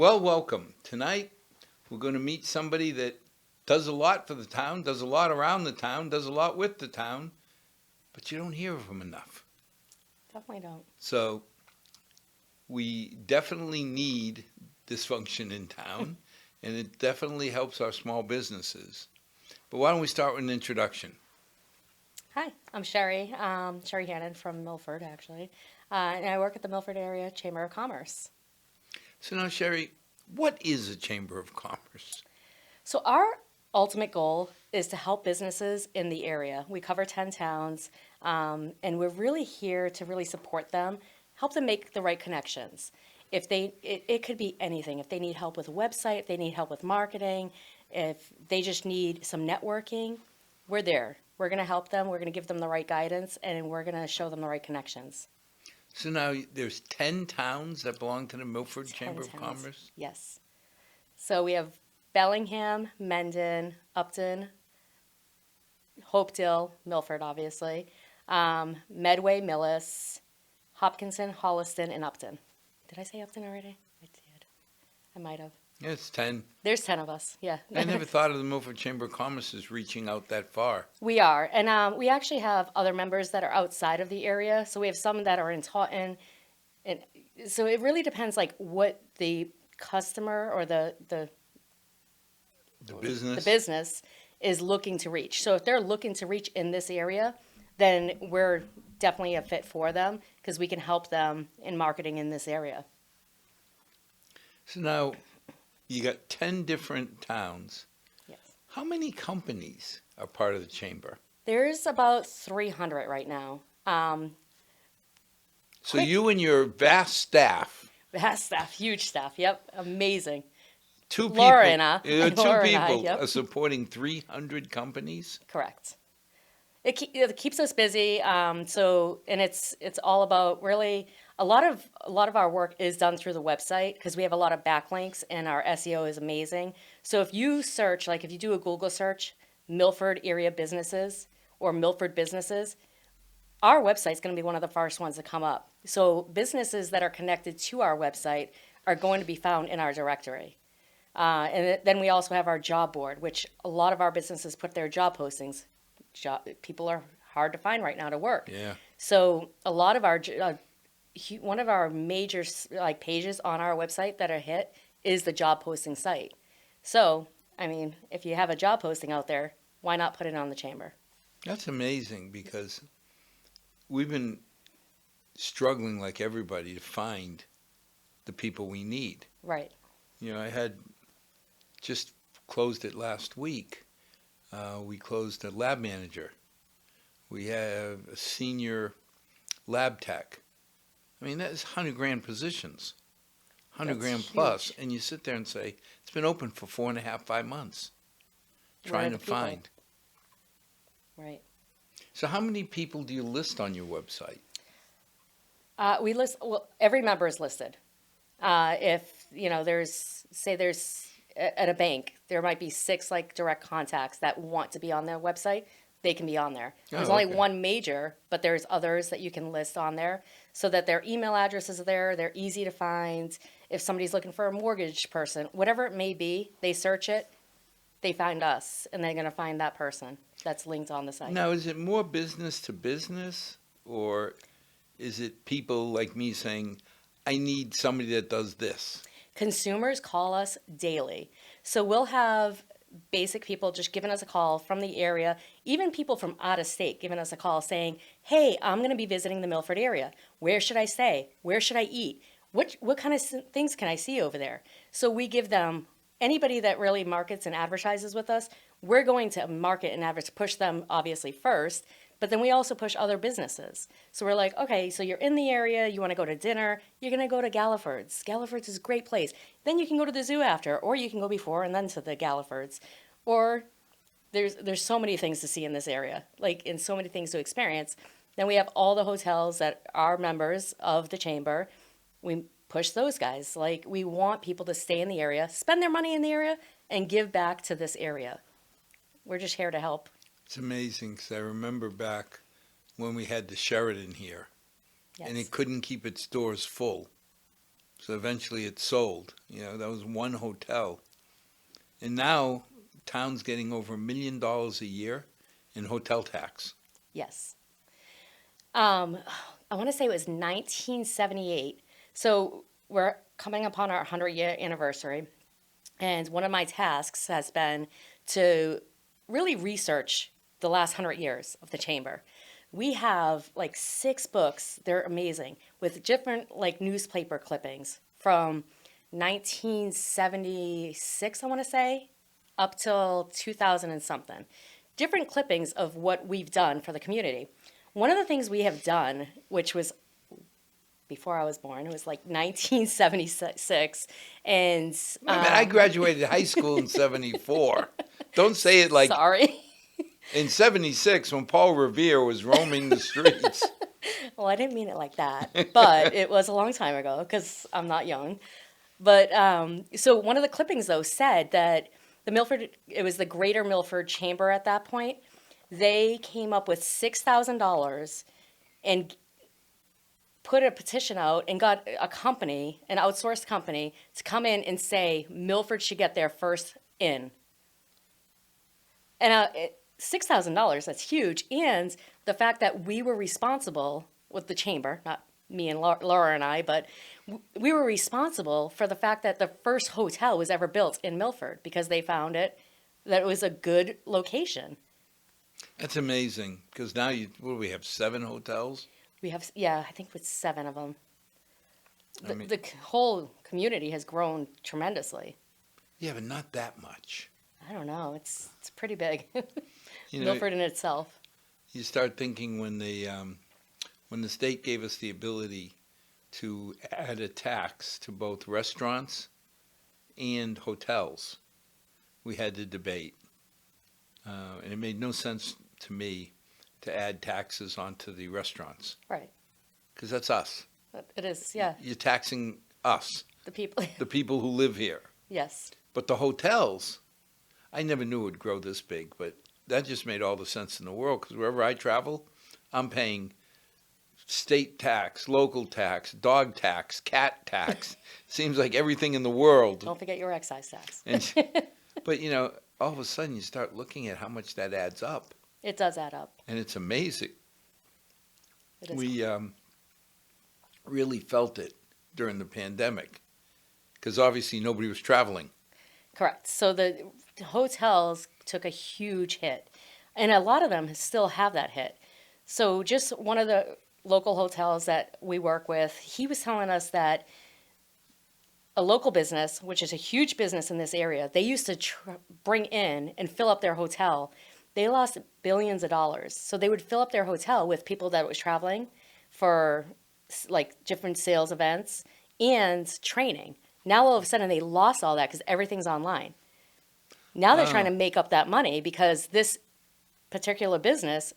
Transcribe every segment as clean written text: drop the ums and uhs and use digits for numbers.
Well, welcome. Tonight, we're going to meet somebody that does a lot for the town, does a lot around the town, does a lot with the town, but you don't hear of them enough. Definitely don't. So, we definitely need this function in town, and it definitely helps our small businesses. But why don't we start with an introduction? Hi, I'm Sherri, Sherri Hannon from Milford, actually, and I work at the Milford Area Chamber of Commerce. So now, Sherri, what is a Chamber of Commerce? So our ultimate goal is to help businesses in the area. We cover 10 towns, and we're really here to really support them, help them make the right connections. It could be anything. If they need help with a website, if they need help with marketing, if they just need some networking, we're there. We're going to help them. We're going to give them the right guidance, and we're going to show them the right connections. So now there's 10 towns that belong to the Milford 10 Chamber of towns. Commerce? Yes. So we have Bellingham, Mendon, Upton, Hopedale, Milford, obviously, Medway, Millis, Hopkinton, Holliston, and Upton. Did I say Upton already? I did. I might have. Yeah, it's 10. There's 10 of us, yeah. I never thought of the Milford Chamber of Commerce as reaching out that far. We are. And we actually have other members that are outside of the area. So we have some that are in Taunton. And so it really depends, like, what the customer or the Business? business is looking to reach. So if they're looking to reach in this area, then we're definitely a fit for them because we can help them in marketing in this area. So now you got 10 different towns. Yes. How many companies are part of the chamber? There's about 300 right now. So you and your vast staff, Vast staff, huge staff. Yep, amazing. two Laura people, and I. two Laura and I, people yep. are supporting 300 companies? Correct. It keeps us busy. And it's all about really a lot of our work is done through the website because we have a lot of backlinks and our SEO is amazing. So if you search, like if you do a Google search, Milford area businesses or Milford businesses, our website's going to be one of the first ones to come up. So businesses that are connected to our website are going to be found in our directory. Then we also have our job board, which a lot of our businesses put their job postings. People are hard to find right now to work. Yeah. So a lot of our one of our major pages on our website that are hit is the job posting site. So I mean, if you have a job posting out there, why not put it on the chamber? That's amazing because we've been struggling like everybody to find the people we need. Right. You know, I had just closed it last week. We closed a lab manager. We have a senior lab tech. I mean, that's 100 grand positions, 100 That's grand huge. plus. And you sit there and say, it's been open for 4.5, 5 months, Where are trying the to people? find. Right. So how many people do you list on your website? We list, well, every member is listed. If, there's at a bank, there might be 6 direct contacts that want to be on their website, they can be on there. There's Oh, only okay. one major, but there's others that you can list on there so that their email addresses are there, they're easy to find. If somebody's looking for a mortgage person, whatever it may be, they search it, they find us, and they're going to find that person that's linked on the site. Now, is it more business to business, or is it people like me saying, I need somebody that does this? Consumers call us daily. So we'll have basic people just giving us a call from the area, even people from out of state giving us a call saying, hey, I'm going to be visiting the Milford area. Where should I stay? Where should I eat? What kind of things can I see over there? So we give them, anybody that really markets and advertises with us, we're going to market and push them obviously first, but then we also push other businesses. So we're like, okay, so you're in the area, you want to go to dinner, you're going to go to Galliford's. Galliford's is a great place. Then you can go to the zoo after, or you can go before and then to the Galliford's. Or there's so many things to see in this area, and so many things to experience. Then we have all the hotels that are members of the chamber. We push those guys. We want people to stay in the area, spend their money in the area, and give back to this area. We're just here to help. It's amazing because I remember back when we had the Sheraton here, Yes. and it couldn't keep its doors full. So eventually it sold. That was one hotel. And now town's getting over $1 million a year in hotel tax. Yes. I want to say it was 1978. So we're coming upon our 100-year anniversary. And one of my tasks has been to really research the last 100 years of the chamber. We have like 6 books, they're amazing, with different like newspaper clippings from 1976, I want to say, up till 2000 and something. Different clippings of what we've done for the community. One of the things we have done, which was before I was born, it was like 1976, and I graduated high school in 74. Don't say it like sorry. in 76 when Paul Revere was roaming the streets. Well, I didn't mean it like that, but it was a long time ago because I'm not young. But so one of the clippings, though, said that it was the Greater Milford Chamber at that point. They came up with $6,000 and put a petition out and got a company, an outsourced company, to come in and say Milford should get their first in. And $6,000, that's huge. And the fact that we were responsible with the chamber, not me and Laura and I, but we were responsible for the fact that the first hotel was ever built in Milford because they found that it was a good location. That's amazing because now what do we have, 7 hotels? We have, yeah, I think it's 7 of them. The I mean, whole community has grown tremendously. yeah, but not that much. I don't know. It's pretty big. You know, Milford in itself. you start thinking when the state gave us the ability to add a tax to both restaurants and hotels, we had to debate. And it made no sense to me to add taxes onto the restaurants Right. because that's us. It is, yeah. You're taxing us, The people. the people who live here. Yes. But the hotels, I never knew it would grow this big, but that just made all the sense in the world because wherever I travel, I'm paying state tax, local tax, dog tax, cat tax. Seems like everything in the world. Don't forget your excise tax. But all of a sudden you start looking at how much that adds up, It does add up. and it's amazing. It is. We really felt it during the pandemic because obviously nobody was traveling. Correct. So the hotels took a huge hit, and a lot of them still have that hit. So just one of the local hotels that we work with, he was telling us that a local business, which is a huge business in this area, they used to bring in and fill up their hotel. They lost billions of dollars. So they would fill up their hotel with people that was traveling for like different sales events and training. Now all of a sudden they lost all that because everything's online. Now they're trying to make up that money because this particular business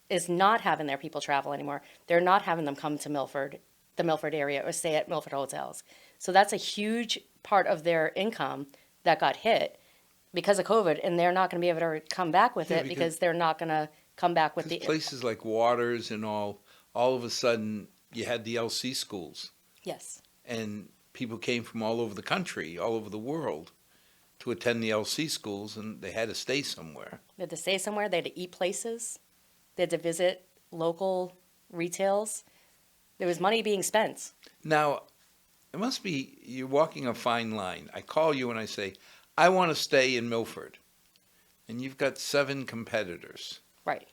is not having their people travel anymore. They're not having them come to Milford, the Milford area, or stay at Milford hotels. So that's a huge part of their income that got hit because of COVID, and they're not going to be able to come back with Yeah, it because they're not going to come back with the places like Waters and all of a sudden you had the LC schools, Yes. and people came from all over the country, all over the world to attend the LC schools, and they had to stay somewhere. They had to stay somewhere. They had to eat places. They had to visit local retails. There was money being spent. Now, it must be you're walking a fine line. I call you and I say, I want to stay in Milford, and you've got 7 competitors. Right.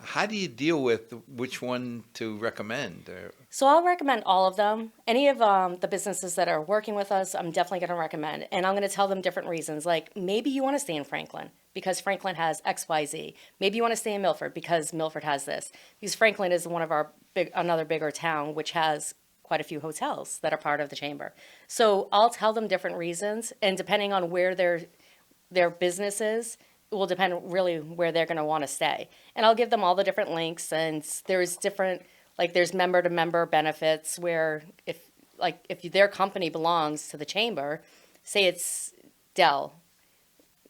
How do you deal with which one to recommend? So I'll recommend all of them. Any of the businesses that are working with us, I'm definitely going to recommend. And I'm going to tell them different reasons. Like maybe you want to stay in Franklin because Franklin has XYZ. Maybe you want to stay in Milford because Milford has this. Because Franklin is one of our another bigger town, which has quite a few hotels that are part of the chamber. So I'll tell them different reasons. And depending on where their business is, it will depend really where they're going to want to stay. And I'll give them all the different links, and there's different, like there's member-to-member benefits where if their company belongs to the chamber, say it's Dell,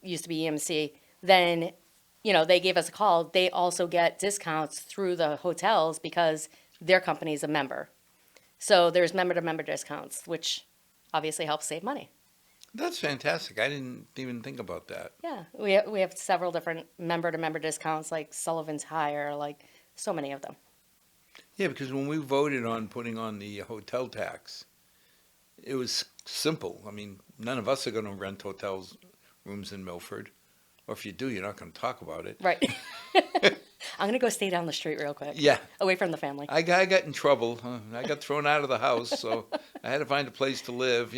used to be EMC, then, they gave us a call. They also get discounts through the hotels because their company is a member. So there's member-to-member discounts, which obviously helps save money. That's fantastic. I didn't even think about that. Yeah, we have several different member-to-member discounts, like Sullivan's Hire, like so many of them. Yeah, because when we voted on putting on the hotel tax, it was simple. I mean, none of us are going to rent hotels rooms in Milford, or if you do, you're not going to talk about it. Right. I'm gonna go stay down the street real quick, Yeah, away from the family. I got in trouble. I got thrown out of the house, so I had to find a place to live.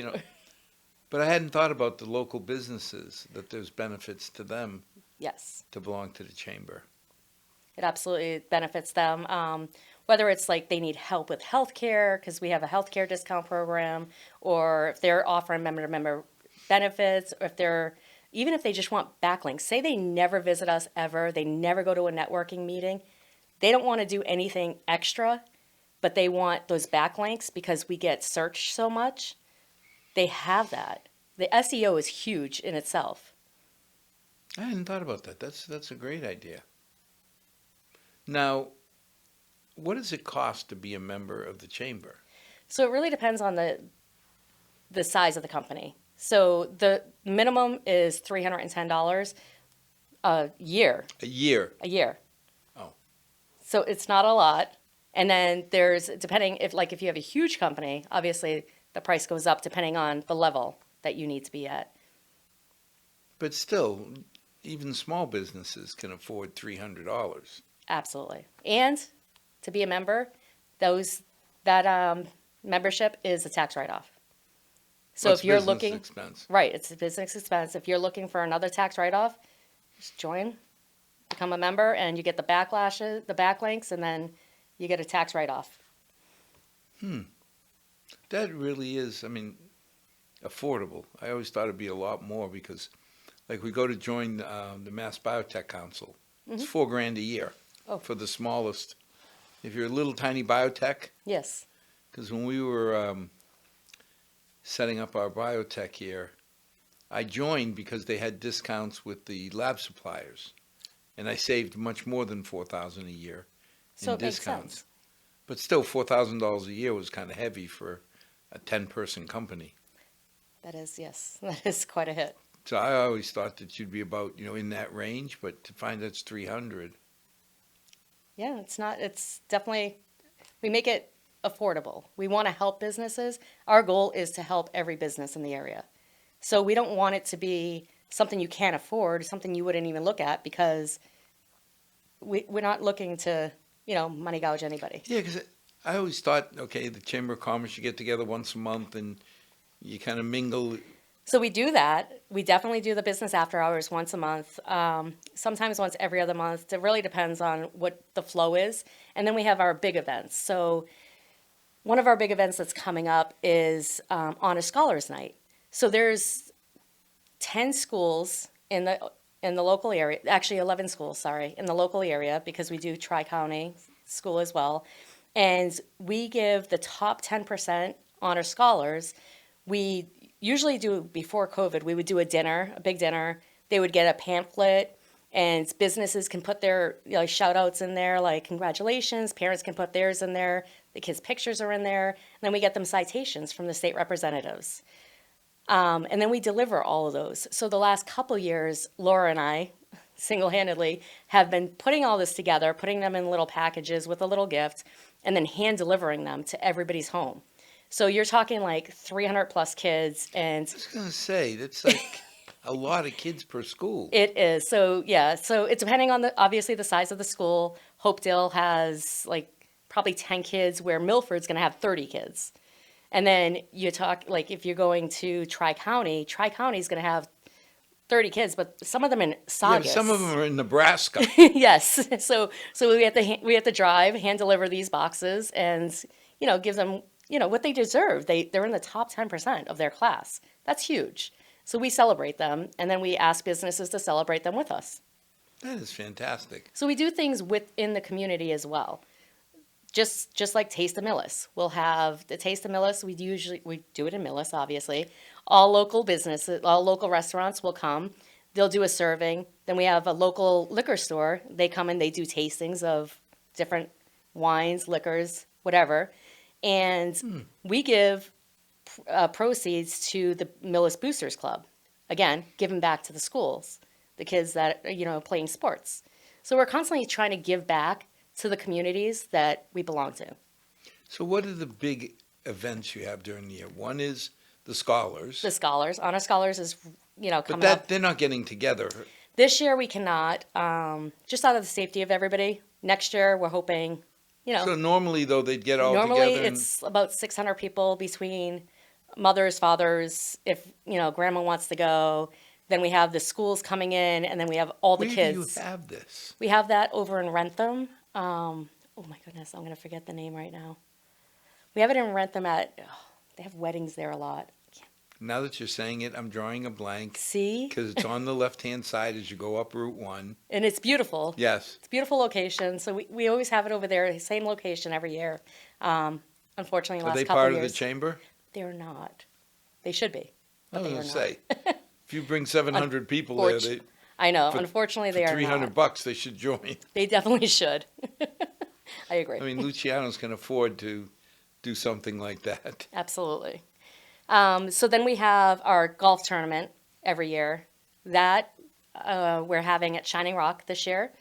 But I hadn't thought about the local businesses, that there's benefits to them Yes, to belong to the chamber. it absolutely benefits them. Whether it's like they need help with healthcare, because we have a healthcare discount program, or if they're offering member-to-member benefits, or even if they just want backlinks. Say they never visit us ever, they never go to a networking meeting. They don't want to do anything extra, but they want those backlinks because we get searched so much. They have that. The SEO is huge in itself. I hadn't thought about that. That's a great idea. Now, what does it cost to be a member of the chamber? So it really depends on the size of the company. So the minimum is $310 a year. A year. A year. Oh. So it's not a lot. And then there's, depending if you have a huge company, obviously the price goes up depending on the level that you need to be at. But still, even small businesses can afford $300. Absolutely. And to be a member, that membership is a tax write-off. So What's if you're business looking, expense? right, it's a business expense. If you're looking for another tax write-off, just join, become a member, and you get the backlinks, and then you get a tax write-off. That really is, affordable. I always thought it'd be a lot more because, like, we go to join the Mass Biotech Council. It's $4,000 a year Oh. for the smallest. If you're a little tiny biotech, Yes. because when we were setting up our biotech here, I joined because they had discounts with the lab suppliers, and I saved much more than $4,000 a year in So it makes discounts. sense. But still, $4,000 a year was kind of heavy for a 10-person company. That is, yes, that is quite a hit. So I always thought that you'd be about, in that range, but to find that's 300. Yeah, it's definitely, we make it affordable. We want to help businesses. Our goal is to help every business in the area. So we don't want it to be something you can't afford, something you wouldn't even look at, because we're not looking to, money gouge anybody. Yeah, because I always thought, okay, the Chamber of Commerce, you get together once a month and you kind of mingle. So we do that. We definitely do the business after hours once a month, sometimes once every other month. It really depends on what the flow is. And then we have our big events. So one of our big events that's coming up is Honor Scholars Night. So there's 10 schools in the local area, actually 11 schools, sorry, in the local area, because we do Tri-County school as well. And we give the top 10% honor scholars. We usually do, before COVID, we would do a dinner, a big dinner. They would get a pamphlet, and businesses can put their shout outs in there, like congratulations. Parents can put theirs in there. The kids' pictures are in there. And then we get them citations from the state representatives. And then we deliver all of those. So the last couple years, Laura and I, single-handedly, have been putting all this together, putting them in little packages with a little gift, and then hand delivering them to everybody's home. So you're talking like 300 plus kids, and I was going to say, that's like a lot of kids per school. it is. So yeah, so it's depending on obviously the size of the school. Hopedale has like probably 10 kids, where Milford's going to have 30 kids. And then you talk, like, if you're going to Tri-County is going to have 30 kids, but some of them in Yeah, Saugus. some of them are in Nebraska. Yes. So we have to drive, hand deliver these boxes, and give them what they deserve. They're in the top 10% of their class. That's huge. So we celebrate them, and then we ask businesses to celebrate them with us. That is fantastic. So we do things within the community as well. Just like Taste of Millis. We'll have the Taste of Millis. We do it in Millis, obviously. All local businesses, all local restaurants will come. They'll do a serving. Then we have a local liquor store. They come and they do tastings of different wines, liquors, whatever. And we give proceeds to the Millis Boosters Club. Again, giving back to the schools, the kids that are, playing sports. So we're constantly trying to give back to the communities that we belong to. So what are the big events you have during the year? One is the scholars. The scholars, honor scholars is, But coming up. they're not getting together. This year we cannot, just out of the safety of everybody. Next year we're hoping, So normally, though, they'd get all normally together. it's about 600 people between mothers, fathers, if, grandma wants to go. Then we have the schools coming in, and then we have all the Where kids. do you have this? We have that over in Rentham. Oh my goodness, I'm going to forget the name right now. We have it in Rentham they have weddings there a lot. Now that you're saying it, I'm drawing a blank See? because it's on the left-hand side as you go up Route 1. And it's beautiful. Yes. It's a beautiful location. So we always have it over there, same location every year. Unfortunately, Are last they couple part of of years. the chamber? They're not. They should be. I But was they going are to not. say, if you bring 700 people there, they, I know. for- Unfortunately, for they are 300 not. bucks, they should join. They definitely should. I agree. I mean, Luciano's can afford to do something like that. Absolutely. So then we have our golf tournament every year. That we're having at Shining Rock this year.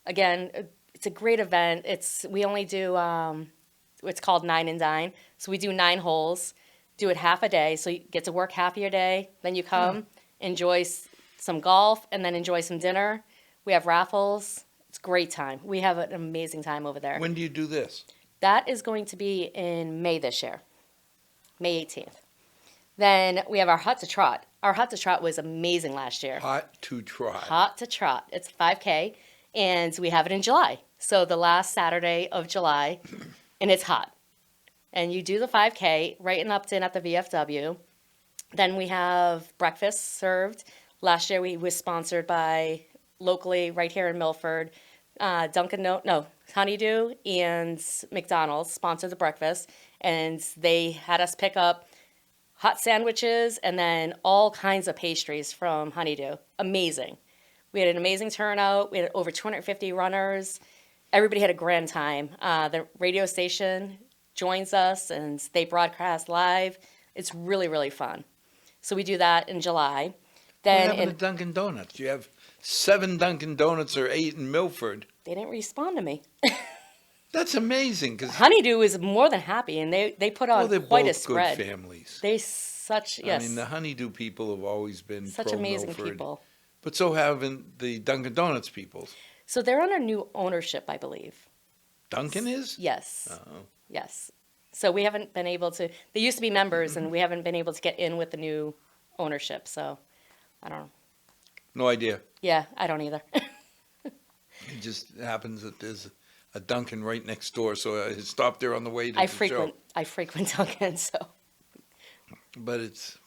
Again, it's a great event. We only do it's called 9 and Dine. So we do 9 holes, do it half a day. So you get to work half of your day, then you come, enjoy some golf, and then enjoy some dinner. We have raffles. It's a great time. We have an amazing time over there. When do you do this? That is going to be in May this year, May 18th. Then we have our Hot to Trot. Our Hot to Trot was amazing last year. Hot to Trot. Hot to Trot. It's 5K, and we have it in July. So the last Saturday of July, and it's hot. And you do the 5K right in Upton at the VFW. Then we have breakfast served. Last year we was sponsored by locally right here in Milford, Honeydew and McDonald's sponsored the breakfast, and they had us pick up hot sandwiches and then all kinds of pastries from Honeydew. Amazing. We had an amazing turnout. We had over 250 runners. Everybody had a grand time. The radio station joins us and they broadcast live. It's really, really fun. So we do that in July. Then What happened to Dunkin Donuts? You have 7 Dunkin Donuts or 8 in Milford. they didn't respond to me. That's amazing because Honeydew is more than happy, and they put on they're quite a both spread. good families. They such yes, I mean, the Honeydew people have always been such pro amazing Milford, people. but so have the Dunkin Donuts people. So they're under new ownership, I believe. Dunkin is? Yes, Oh. yes. So we haven't been able to. They used to be members, and we haven't been able to get in with the new ownership. So I don't know. No idea. Yeah, I don't either. It just happens that there's a Dunkin right next door, so I stopped there on the way to I the frequent Dunkin', so show. But it's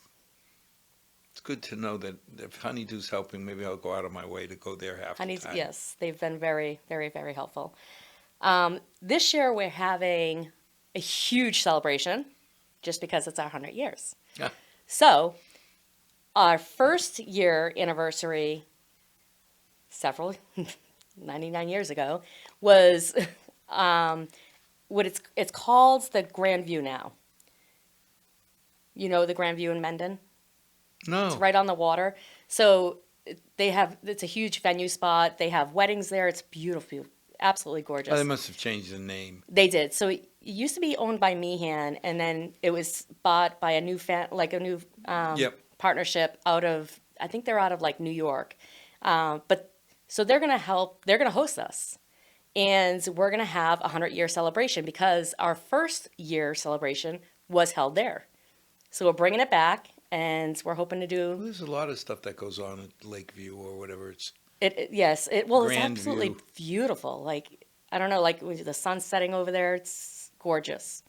good to know that if Honeydew's helping, maybe I'll go out of my way to go there half the time. yes, they've been very, very, very helpful. This year we're having a huge celebration, just because it's our 100 years. Yeah. So, our first year anniversary, 99 years ago, was what it's called the Grand View now. You know the Grand View in Mendon? No. It's right on the water. So it's a huge venue spot. They have weddings there. It's beautiful, absolutely gorgeous. Oh, they must have changed the name. They did. So it used to be owned by Meehan, and then it was bought by a new Yep. partnership out of, I think they're out of like New York. But so they're going to help, they're going to host us. And we're going to have a 100-year celebration because our first year celebration was held there. So we're bringing it back, and we're hoping to do Well, there's a lot of stuff that goes on at Lakeview or whatever. It's Yes, it's Grand absolutely view. beautiful. Like, I don't know, like with the sun setting over there, it's gorgeous.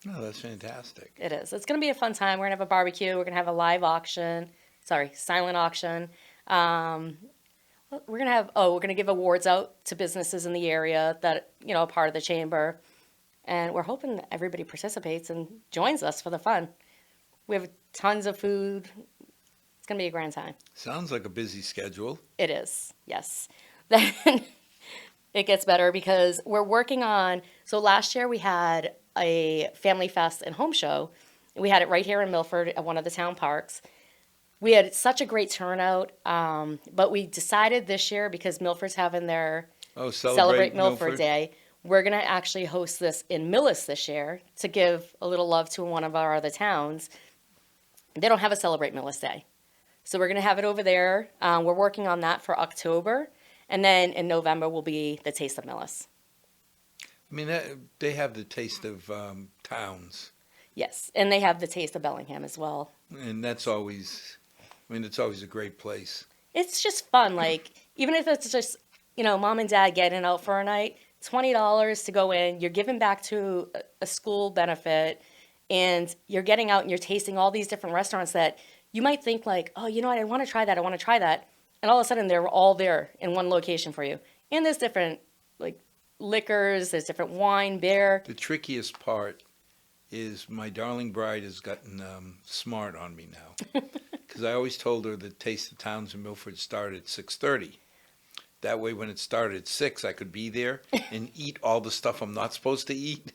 no, that's fantastic. It is. It's going to be a fun time. We're going to have a barbecue. We're going to have a live auction. Silent auction. We're going to give awards out to businesses in the area that, are part of the chamber. And we're hoping that everybody participates and joins us for the fun. We have tons of food. It's going to be a grand time. Sounds like a busy schedule. It is, yes. Then it gets better because we're working on, so last year we had a family fest and home show. We had it right here in Milford at one of the town parks. We had such a great turnout, but we decided this year, because Milford's having their Oh, Celebrate celebrate Milford Milford. Day, we're going to actually host this in Millis this year to give a little love to one of our other towns. They don't have a Celebrate Millis Day. So we're going to have it over there. We're working on that for October. And then in November will be the Taste of Millis. I mean, they have the taste of towns, Yes. And they have the Taste of Bellingham as well. and that's always, I mean, it's always a great place. It's just fun. Like, even if it's just, mom and dad getting out for a night, $20 to go in, you're giving back to a school benefit, and you're getting out and you're tasting all these different restaurants that you might think like, oh, you know what, I want to try that, I want to try that. And all of a sudden they're all there in one location for you. And there's different like liquors, there's different wine, beer. The trickiest part is my darling bride has gotten smart on me now, because I always told her that Taste of Towns in Milford started at 6:30. That way, when it started at 6, I could be there and eat all the stuff I'm not supposed to eat.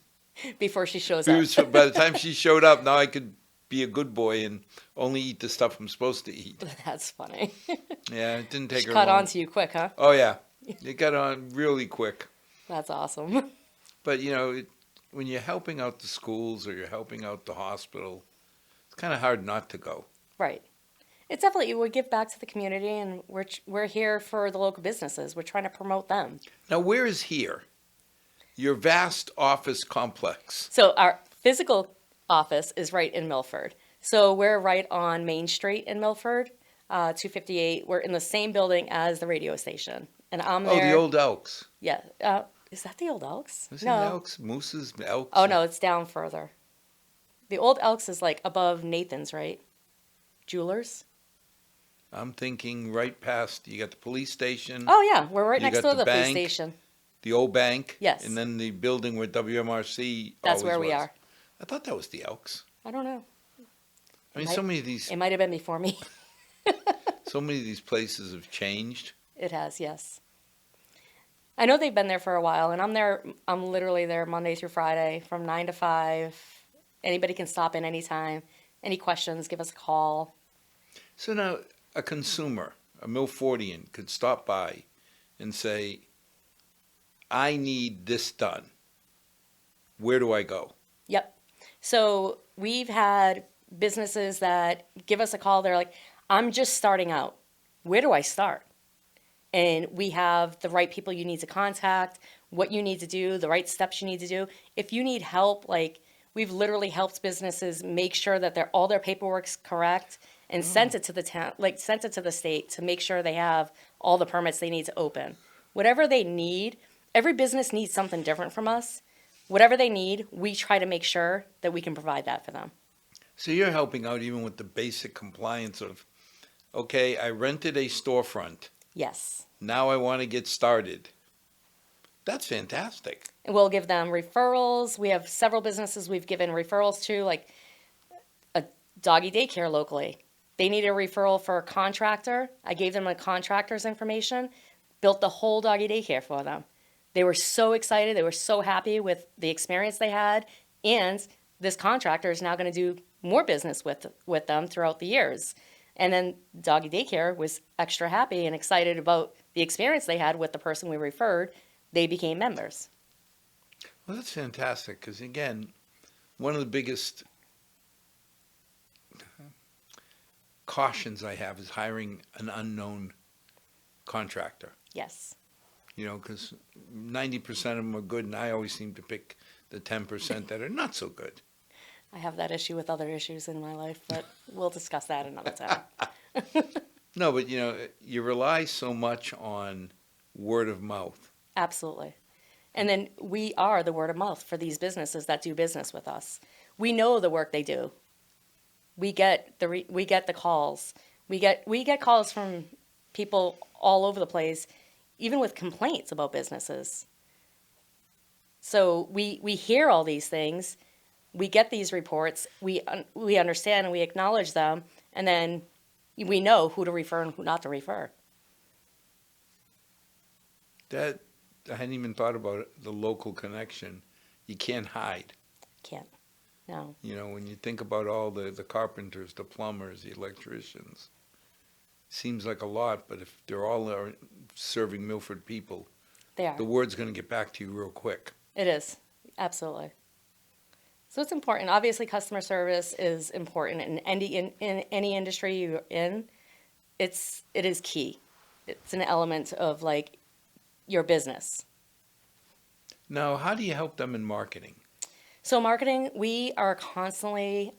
Before she shows up. So by the time she showed up, now I could be a good boy and only eat the stuff I'm supposed to eat. That's funny. Yeah, it didn't take She her caught long. on to you quick, huh? Oh yeah, it got on really quick. That's awesome. But when you're helping out the schools or you're helping out the hospital, it's kind of hard not to go. Right. It's definitely, we give back to the community, and we're here for the local businesses. We're trying to promote them. Now, where is here? Your vast office complex. So our physical office is right in Milford. So we're right on Main Street in Milford, 258. We're in the same building as the radio station. And I'm Oh, there. the old Elks. Yeah. Is that the old Elks? Is it No. Elks? Moose's Elks? Oh, no, it's down further. The old Elks is like above Nathan's, right? Jewelers? I'm thinking right past, you got the police station, Oh, yeah. We're right You next got to the the police bank. station. the old bank. Yes. And then the building where WMRC That's always where we was. are. I thought that was the Elks. I don't know. I mean, Might- so many of these, It might have been before me. so many of these places have changed. It has, yes. I know they've been there for a while, and I'm literally there Monday through Friday from 9 to 5. Anybody can stop in anytime. Any questions, give us a call. So now, a consumer, a Milfordian, could stop by and say, I need this done. Where do I go? Yep. So we've had businesses that give us a call. They're like, I'm just starting out. Where do I start? And we have the right people you need to contact, what you need to do, the right steps you need to do. If you need help, like we've literally helped businesses make sure that all their paperwork's correct and sent it to the town, like sent it to the state to make sure they have all the permits they need to open. Whatever they need, every business needs something different from us. Whatever they need, we try to make sure that we can provide that for them. So you're helping out even with the basic compliance of, okay, I rented a storefront. Yes. Now I want to get started. That's fantastic. And we'll give them referrals. We have several businesses we've given referrals to, like a doggy daycare locally. They need a referral for a contractor. I gave them a contractor's information, built the whole doggy daycare for them. They were so excited. They were so happy with the experience they had. And this contractor is now going to do more business with them throughout the years. And then doggy daycare was extra happy and excited about the experience they had with the person we referred. They became members. Well, that's fantastic because, again, one of the biggest cautions I have is hiring an unknown contractor. Yes. Because 90% of them are good, and I always seem to pick the 10% that are not so good. I have that issue with other issues in my life, but we'll discuss that another time. No, but you rely so much on word of mouth. Absolutely. And then we are the word of mouth for these businesses that do business with us. We know the work they do. We get the calls. We get calls from people all over the place, even with complaints about businesses. So we hear all these things. We get these reports. We understand and we acknowledge them, and then we know who to refer and who not to refer. That I hadn't even thought about it, the local connection. You can't hide. Can't. No. You know, when you think about all the carpenters, the plumbers, the electricians, seems like a lot, but if they're all serving Milford people, They are. the word's going to get back to you real quick. It is. Absolutely. So it's important. Obviously, customer service is important in any industry you're in. It is key. It's an element of like your business. Now, how do you help them in marketing? So marketing, we are constantly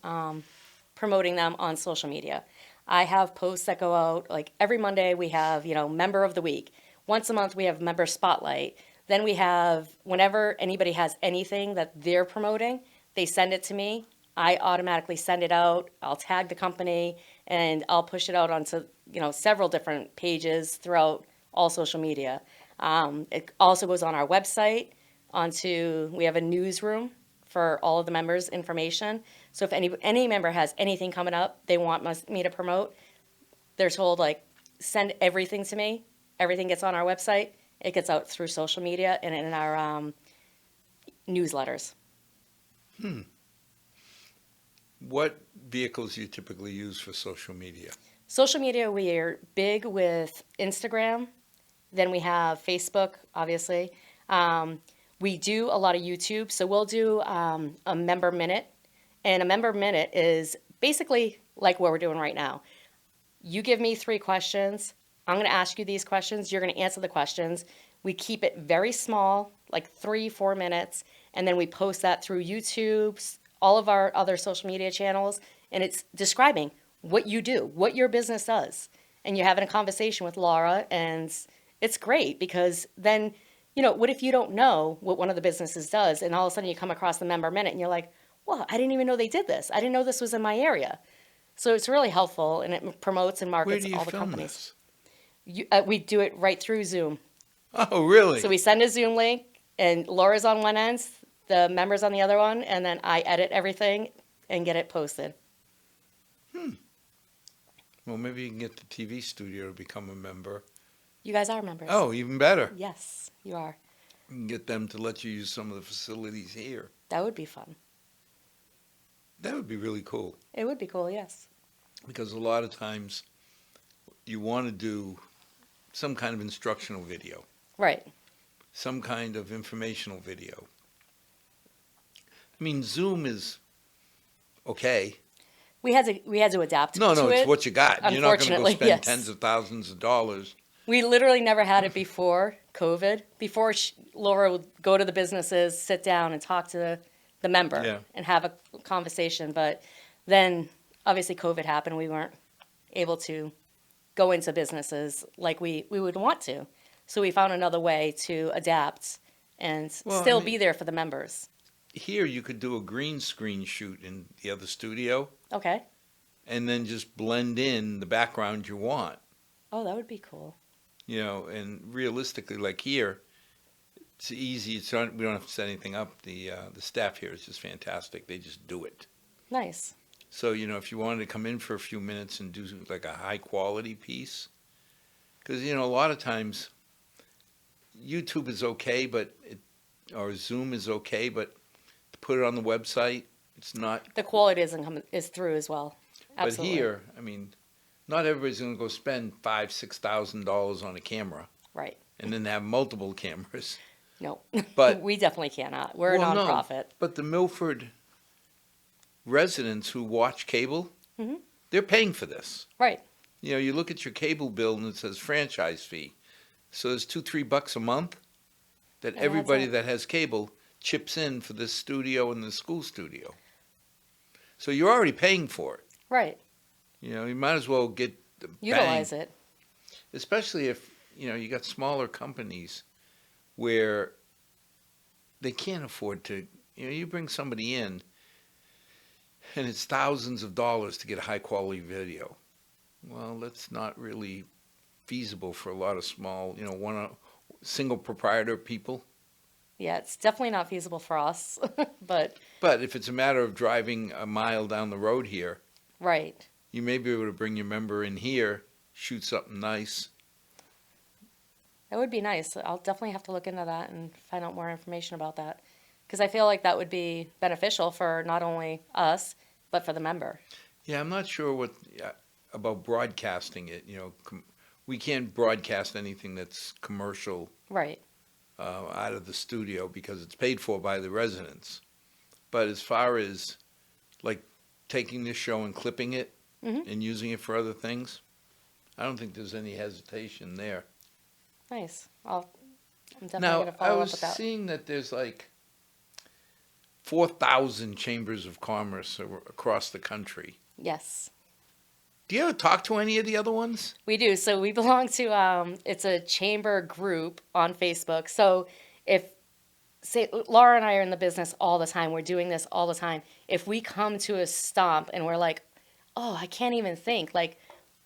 promoting them on social media. I have posts that go out like every Monday. We have member of the week. Once a month we have member spotlight. Then we have whenever anybody has anything that they're promoting, they send it to me. I automatically send it out. I'll tag the company and I'll push it out onto several different pages throughout all social media. It also goes on our website. We have a newsroom for all of the members' information. So if any member has anything coming up they want me to promote, they're told like send everything to me. Everything gets on our website. It gets out through social media and in our newsletters. What vehicles do you typically use for social media? Social media, we are big with Instagram. Then we have Facebook, obviously. We do a lot of YouTube. So we'll do a member minute. And a member minute is basically like what we're doing right now. You give me 3 questions. I'm going to ask you these questions. You're going to answer the questions. We keep it very small, like 3-4 minutes. And then we post that through YouTube, all of our other social media channels. And it's describing what you do, what your business does. And you're having a conversation with Laura. And it's great because then, what if you don't know what one of the businesses does? And all of a sudden you come across the member minute and you're like, well, I didn't even know they did this. I didn't know this was in my area. So it's really helpful and it promotes and Where markets do you all the film companies. this? We do it right through Zoom. Oh, really? So we send a Zoom link and Laura's on one end, the members on the other one, and then I edit everything and get it posted. Well, maybe you can get the TV studio to become a member. You guys are members. Oh, even better. Yes, you are. You can get them to let you use some of the facilities here. That would be fun. That would be really cool. It would be cool, yes. Because a lot of times you want to do some kind of instructional video, Right. some kind of informational video. I mean, Zoom is okay. We had to adapt No, to it's it. what you got. You're not going to go Unfortunately, spend yes. tens of thousands of dollars. We literally never had it before COVID. Before Laura would go to the businesses, sit down and talk to the member Yeah. and have a conversation. But then obviously COVID happened. We weren't able to go into businesses like we would want to. So we found another way to adapt and Well, still I mean- be there for the members. Here you could do a green screen shoot in the other studio Okay. and then just blend in the background you want. Oh, that would be cool. And realistically, like here, it's easy. We don't have to set anything up. The staff here is just fantastic. They just do it. Nice. So, if you wanted to come in for a few minutes and do like a high quality piece, because, a lot of times YouTube is okay, or Zoom is okay, but to put it on the website, it's not. The quality is through as well. Absolutely. But here, I mean, not everybody's going to go spend $5,000-$6,000 on a camera Right. and then have multiple cameras. No. But we definitely cannot. We're a Well, no, nonprofit. but the Milford residents who watch cable, Mhm. they're paying for this. Right. You look at your cable bill and it says franchise fee. So there's $2-3 a month that adds everybody up. that has cable chips in for this studio and the school studio. So you're already paying for it. Right. You might as well get the Utilize bang. it. Especially if, you got smaller companies where they can't afford to, you bring somebody in and it's thousands of dollars to get a high quality video. Well, that's not really feasible for a lot of small, single proprietor people. Yeah, it's definitely not feasible for us, but But if it's a matter of driving a mile down the road here, right. you may be able to bring your member in here, shoot something nice. That would be nice. I'll definitely have to look into that and find out more information about that. Because I feel like that would be beneficial for not only us, but for the member. Yeah, I'm not sure what about broadcasting it. We can't broadcast anything that's commercial Right. out of the studio because it's paid for by the residents. But as far as like taking this show and clipping it Hmm. and using it for other things, I don't think there's any hesitation there. Nice. I'm definitely Now, going to I follow up was with that. seeing that there's like 4,000 chambers of commerce across the country. Yes. Do you ever talk to any of the other ones? We do. So we belong to it's a chamber group on Facebook. So if say Laura and I are in the business all the time, we're doing this all the time. If we come to a stomp and we're like, "Oh, I can't even think. Like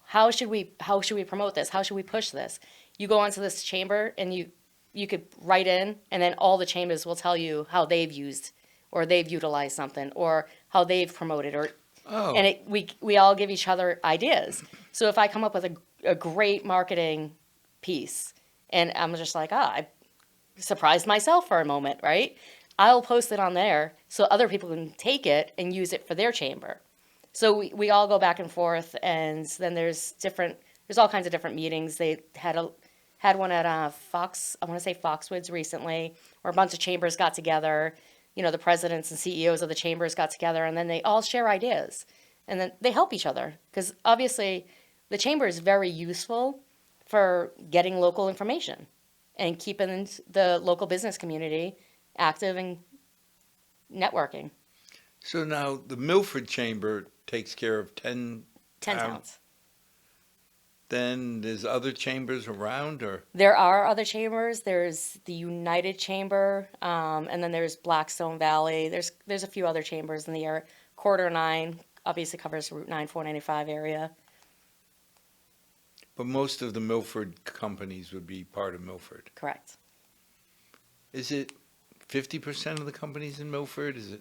how should we promote this? How should we push this?" You go onto this chamber and you could write in and then all the chambers will tell you how they've used or they've utilized something or how they've promoted or Oh, and we all give each other ideas. So if I come up with a great marketing piece, and I'm just like, I surprised myself for a moment, right? I'll post it on there so other people can take it and use it for their chamber. So we all go back and forth, and then there's all kinds of different meetings. They had one at Fox, I want to say Foxwoods recently, where a bunch of chambers got together. The presidents and CEOs of the chambers got together, and then they all share ideas, and then they help each other because obviously the chamber is very useful for getting local information and keeping the local business community active and networking. so now the Milford Chamber takes care of 10 10 towns. towns. Then there's other chambers around, or There are other chambers. There's the United Chamber, and then there's Blackstone Valley. There's a few other chambers in the area. Quarter 9 obviously covers Route 9, 495 area. but most of the Milford companies would be part of Milford. Correct. Is it 50% of the companies in Milford? Is it?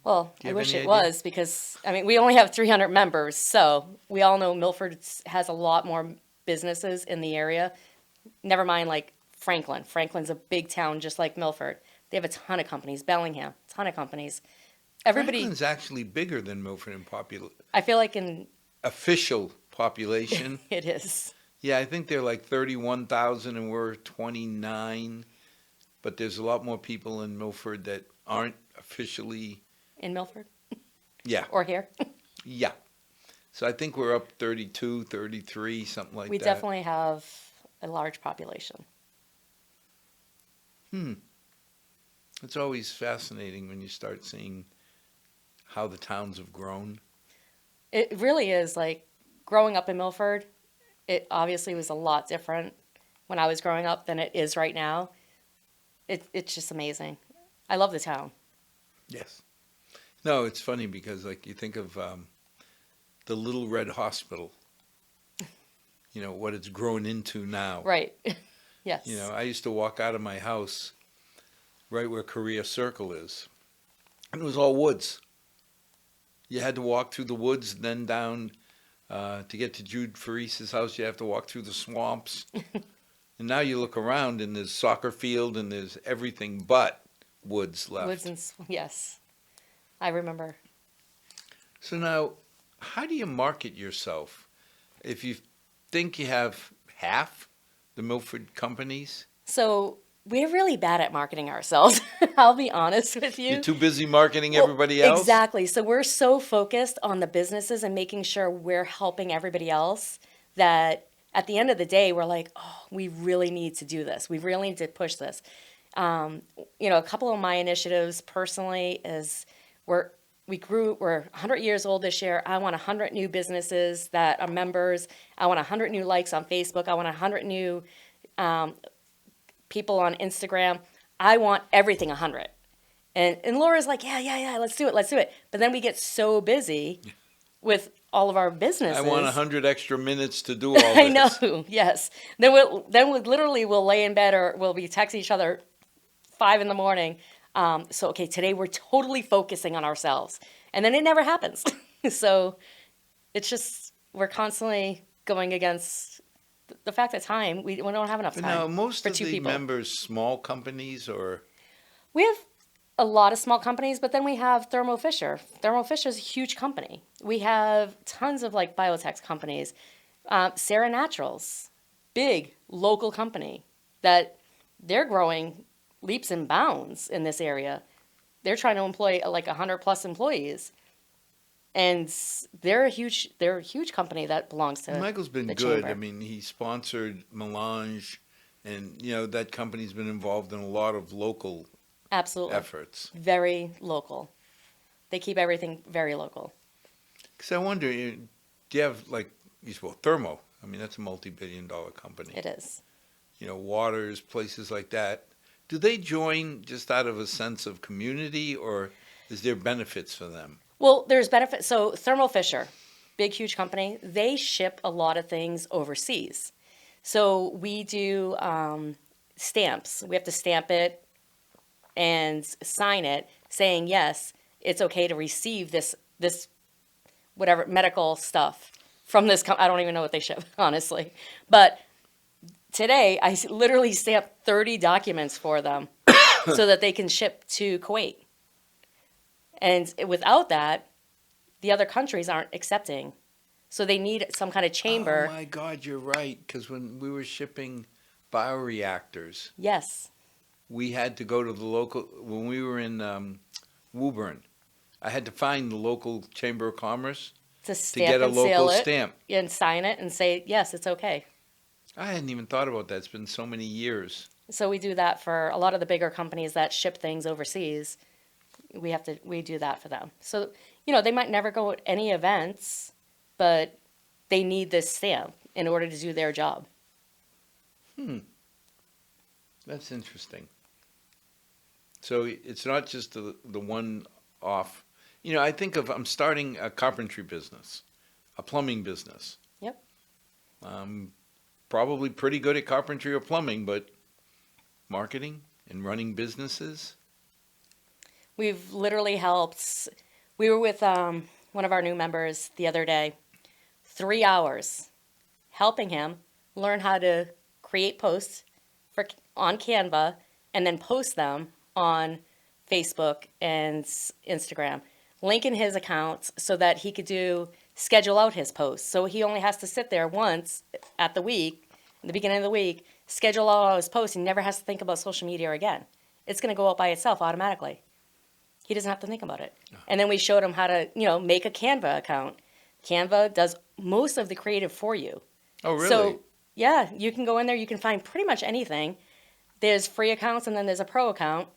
Well, Do I you have wish any it idea? was because, I mean, we only have 300 members, so we all know Milford has a lot more businesses in the area. Never mind, like Franklin. Franklin's a big town just like Milford. They have a ton of companies. Bellingham, ton of companies. Everybody, Franklin's actually bigger than Milford in I feel like in official population. it is. Yeah, I think they're like 31,000 and we're 29. But there's a lot more people in Milford that aren't officially. In Milford Yeah, or here. yeah. So I think we're up 32, 33, something like We that. definitely have a large population. It's always fascinating when you start seeing how the towns have grown. It really is like growing up in Milford, it obviously was a lot different when I was growing up than it is right now. It's just amazing. I love the town. Yes. No, it's funny because like you think of the Little Red Hospital, what it's grown into now. Right. Yes. I used to walk out of my house right where Korea Circle is, and it was all woods. You had to walk through the woods, then down to get to Jude Farise's house. You have to walk through the swamps. And now you look around and there's soccer field and there's everything but woods left. Woods and yes. I remember. So now, how do you market yourself? If you think you have half the Milford companies, So we're really bad at marketing ourselves. I'll be honest with you. you're too busy marketing Well, everybody else? Exactly. So we're so focused on the businesses and making sure we're helping everybody else that at the end of the day, we're like, oh, we really need to do this. We really need to push this. A couple of my initiatives personally is we're 100 years old this year. I want 100 new businesses that are members. I want 100 new likes on Facebook. I want 100 new people on Instagram. I want everything 100. And Laura's like, yeah, let's do it. But then we get so busy with all of our businesses. I want 100 extra minutes to do all this. I know, yes. We'll lay in bed or we'll be texting each other 5 a.m. So, okay, today we're totally focusing on ourselves. And then it never happens. So it's just, we're constantly going against the fact that we don't have enough But time now, most for of two the people. members, small companies or We have a lot of small companies, but then we have Thermo Fisher. Thermo Fisher is a huge company. We have tons of like biotech companies. Sarah Naturals, big local company that they're growing leaps and bounds in this area. They're trying to employ like 100 plus employees, and they're a huge company that belongs to Michael's been the good. chamber. I mean, he sponsored Melange, and that company's been involved in a lot of local Absolutely, efforts. very local. They keep everything very local. Because I wonder, do you have like Thermo? I mean, that's a multi-billion-dollar company. It is. Waters, places like that. Do they join just out of a sense of community, or is there benefits for them? Well, there's benefits. So Thermo Fisher, big, huge company, they ship a lot of things overseas. So we do stamps. We have to stamp it and sign it saying, yes, it's okay to receive this whatever medical stuff from this. I don't even know what they ship, honestly. But today, I literally stamped 30 documents for them so that they can ship to Kuwait. And without that, the other countries aren't accepting. So they need some kind of chamber. Oh my God, you're right. Because when we were shipping bioreactors, Yes. we had to go to the local, when we were in Woburn, I had to find the local Chamber of Commerce To to stamp get a and seal local it stamp. and sign it and say, yes, it's okay. I hadn't even thought about that. It's been so many years. So we do that for a lot of the bigger companies that ship things overseas. We do that for them. So, they might never go at any events, but they need this stamp in order to do their job. That's interesting. So it's not just the one off. I'm starting a carpentry business, a plumbing business. Yep. I'm probably pretty good at carpentry or plumbing, but marketing and running businesses. We've literally helped. We were with one of our new members the other day, 3 hours, helping him learn how to create posts on Canva and then post them on Facebook and Instagram. Link in his accounts so that he could schedule out his posts. So he only has to sit there once at the beginning of the week, schedule out all his posts. He never has to think about social media again. It's going to go out by itself automatically. He doesn't have to think about it. And then we showed him how to, make a Canva account. Canva does most of the creative for you. Oh, really? So, yeah, you can go in there. You can find pretty much anything. There's free accounts and then there's a pro account.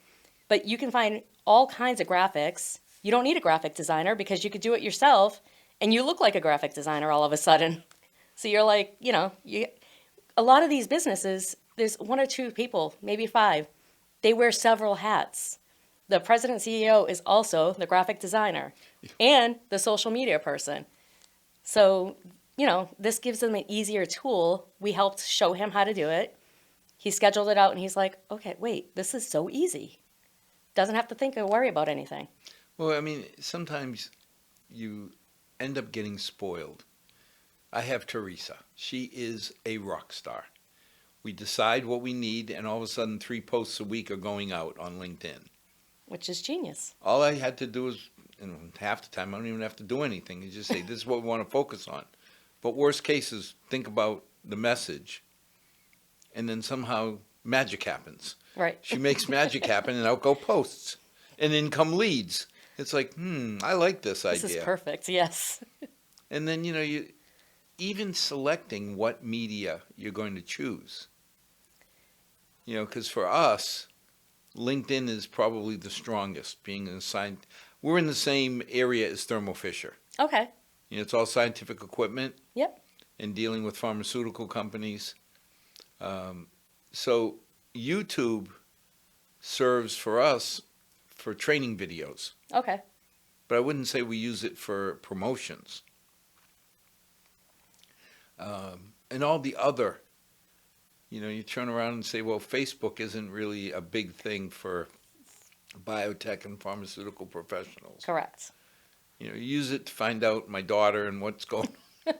But you can find all kinds of graphics. You don't need a graphic designer because you could do it yourself and you look like a graphic designer all of a sudden. So you're like, a lot of these businesses, there's 1 or 2 people, maybe 5. They wear several hats. The president CEO is also the graphic designer and the social media person. So, this gives them an easier tool. We helped show him how to do it. He scheduled it out and he's like, okay, wait, this is so easy. Doesn't have to think or worry about anything. Well, I mean, sometimes you end up getting spoiled. I have Teresa. She is a rock star. We decide what we need, and all of a sudden 3 posts a week are going out on LinkedIn. Which is genius. All I had to do is, half the time I don't even have to do anything. You just say, this is what we want to focus on. But worst cases, think about the message, and then somehow magic happens. Right. She makes magic happen, and out go posts, and in come leads. It's like, I like this idea. This is perfect, yes. And then, you even selecting what media you're going to choose. Because for us, LinkedIn is probably the strongest, being assigned. We're in the same area as Thermo Fisher. Okay. It's all scientific equipment. Yep. And dealing with pharmaceutical companies. So YouTube serves for us for training videos. Okay. But I wouldn't say we use it for promotions. And all the other, you turn around and say, well, Facebook isn't really a big thing for biotech and pharmaceutical professionals. Correct. You use it to find out my daughter and what's going on.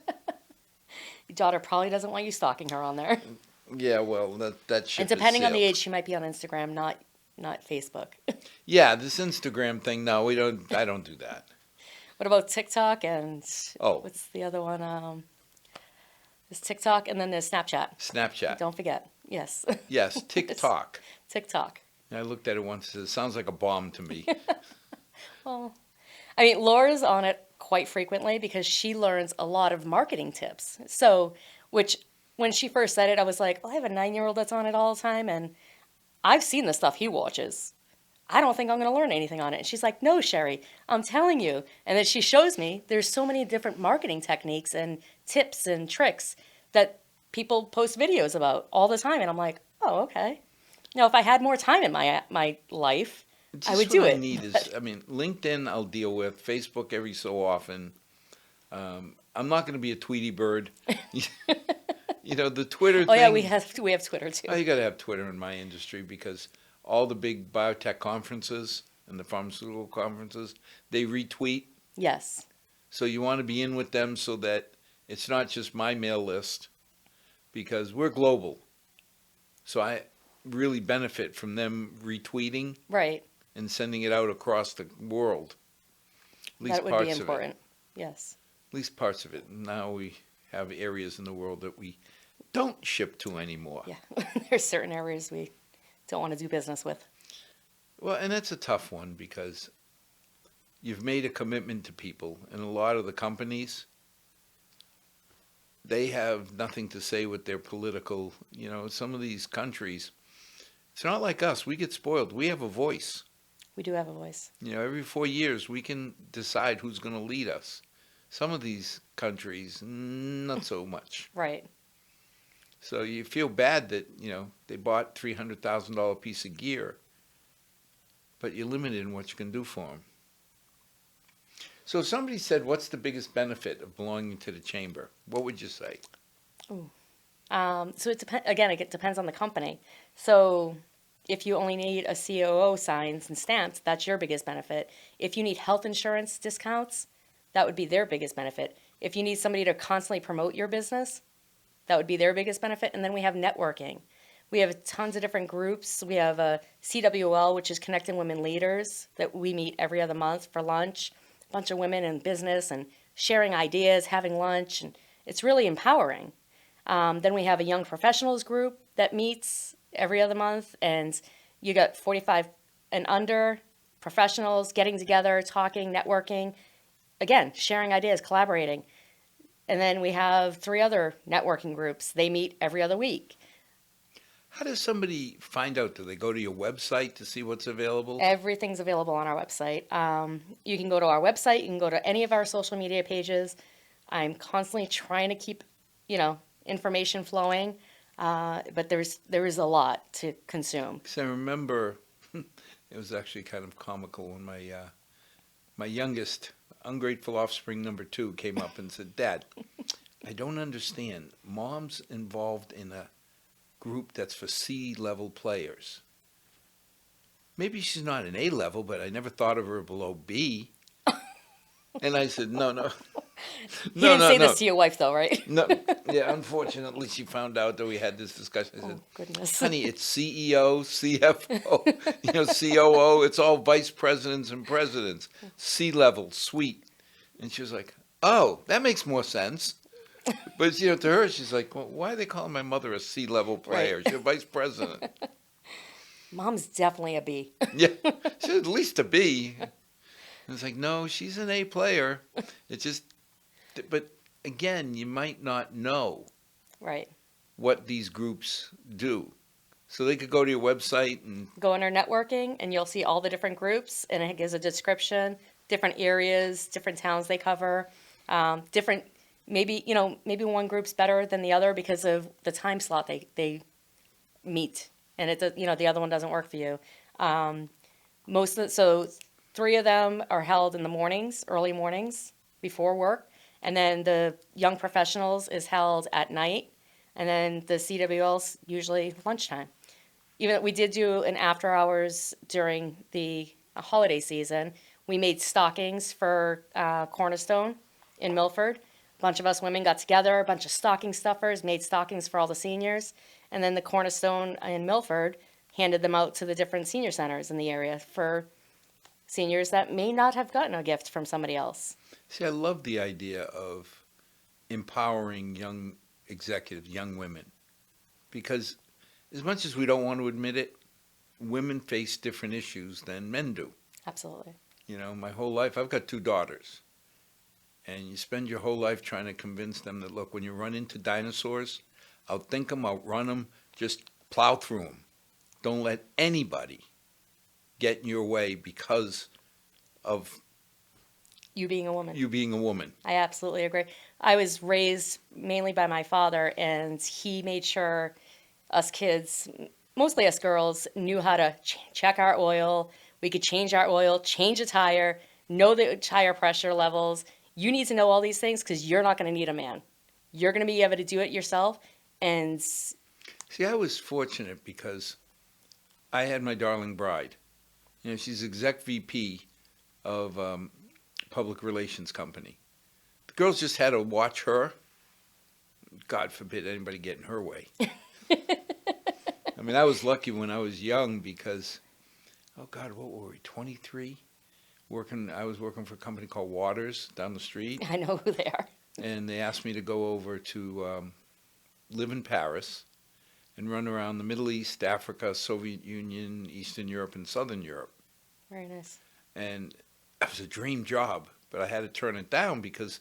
Your daughter probably doesn't want you stalking her on there. Yeah, well, that ship And depending has on the sailed. age, she might be on Instagram, not not Facebook. Yeah, this Instagram thing, no, we don't, I don't do that. What about TikTok and Oh, what's the other one? There's TikTok and then there's Snapchat. Snapchat. Don't forget. Yes. Yes, TikTok. TikTok. I looked at it once. It sounds like a bomb to me. Well, I mean, Laura's on it quite frequently because she learns a lot of marketing tips. So, which when she first said it, I was like, well, I have a 9-year-old that's on it all the time, and I've seen the stuff he watches. I don't think I'm going to learn anything on it. And she's like, no, Sherri, I'm telling you. And then she shows me there's so many different marketing techniques and tips and tricks that people post videos about all the time. And I'm like, oh, okay. Now, if I had more time in my life, I would do What I it. need is, I mean, LinkedIn I'll deal with, Facebook every so often. I'm not going to be a Tweety bird. You know, the Twitter Oh thing. yeah, we have Twitter too. Oh, you got to have Twitter in my industry because all the big biotech conferences and the pharmaceutical conferences, they retweet. Yes. So you want to be in with them so that it's not just my mail list because we're global. So I really benefit from them retweeting Right. and sending it out across the world. At least That would parts be of it. important. Yes. At least parts of it. Now we have areas in the world that we don't ship to anymore. Yeah. There's certain areas we don't want to do business with. Well, and that's a tough one because you've made a commitment to people, and a lot of the companies, they have nothing to say with their political, some of these countries, it's not like us. We get spoiled. We have a voice. We do have a voice. Every 4 years we can decide who's going to lead us. Some of these countries, not so much. Right. So you feel bad that, they bought $300,000 piece of gear, but you're limited in what you can do for them. So if somebody said, what's the biggest benefit of belonging to the chamber? What would you say? So it depends on the company. So if you only need a COO signs and stamps, that's your biggest benefit. If you need health insurance discounts, that would be their biggest benefit. If you need somebody to constantly promote your business, that would be their biggest benefit. And then we have networking. We have tons of different groups. We have a CWL, which is Connecting Women Leaders, that we meet every other month for lunch. A bunch of women in business and sharing ideas, having lunch, and it's really empowering. Then we have a young professionals group that meets every other month, and you got 45 and under professionals getting together, talking, networking, again, sharing ideas, collaborating. And then we have 3 other networking groups. They meet every other week. How does somebody find out? Do they go to your website to see what's available? Everything's available on our website. You can go to our website. You can go to any of our social media pages. I'm constantly trying to keep, information flowing, but there is a lot to consume. Because I remember, it was actually kind of comical when my youngest, ungrateful offspring number 2, came up and said, Dad, I don't understand. Mom's involved in a group that's for C-level players. Maybe she's not an A-level, but I never thought of her below B. And I said, no. You didn't say this to your wife, though, right? No. Yeah, unfortunately, she found out that we had this discussion. I said, Oh, goodness. honey, it's CEO, CFO, COO. It's all vice presidents and presidents. C-level, suite. And she was like, oh, that makes more sense. But, to her, she's like, well, why are they calling my mother a C-level player? Right. She's a vice president. Mom's definitely a B. Yeah, she's at least a B. And it's like, no, she's an A player. It's just, but again, you might not know Right. what these groups do. So they could go to your website and Go in our networking, and you'll see all the different groups, and it gives a description, different areas, different towns they cover, different. Maybe one group's better than the other because of the time slot they meet, and the other one doesn't work for you. So 3 of them are held in the mornings, early mornings before work, and then the young professionals is held at night, and then the CWL's usually lunchtime. Even we did do an after hours during the holiday season. We made stockings for Cornerstone in Milford. A bunch of us women got together, a bunch of stocking stuffers, made stockings for all the seniors. And then the Cornerstone in Milford, handed them out to the different senior centers in the area for seniors that may not have gotten a gift from somebody else. See, I love the idea of empowering young executives, young women, because as much as we don't want to admit it, women face different issues than men do. Absolutely. You know, my whole life, I've got 2 daughters, and you spend your whole life trying to convince them that, look, when you run into dinosaurs, outthink them, outrun them, just plow through them. Don't let anybody get in your way because of You being a woman. you being a woman. I absolutely agree. I was raised mainly by my father, and he made sure us kids, mostly us girls, knew how to check our oil. We could change our oil, change a tire, know the tire pressure levels. You need to know all these things because you're not going to need a man. You're going to be able to do it yourself. And See, I was fortunate because I had my darling bride. You know, she's exec VP of public relations company. The girls just had to watch her. God forbid anybody get in her way. I mean, I was lucky when I was young because, oh God, what were we, 23? I was working for a company called Waters down the street, I know who they are. and they asked me to go over to live in Paris and run around the Middle East, Africa, Soviet Union, Eastern Europe, and Southern Europe. Very nice. And it was a dream job, but I had to turn it down because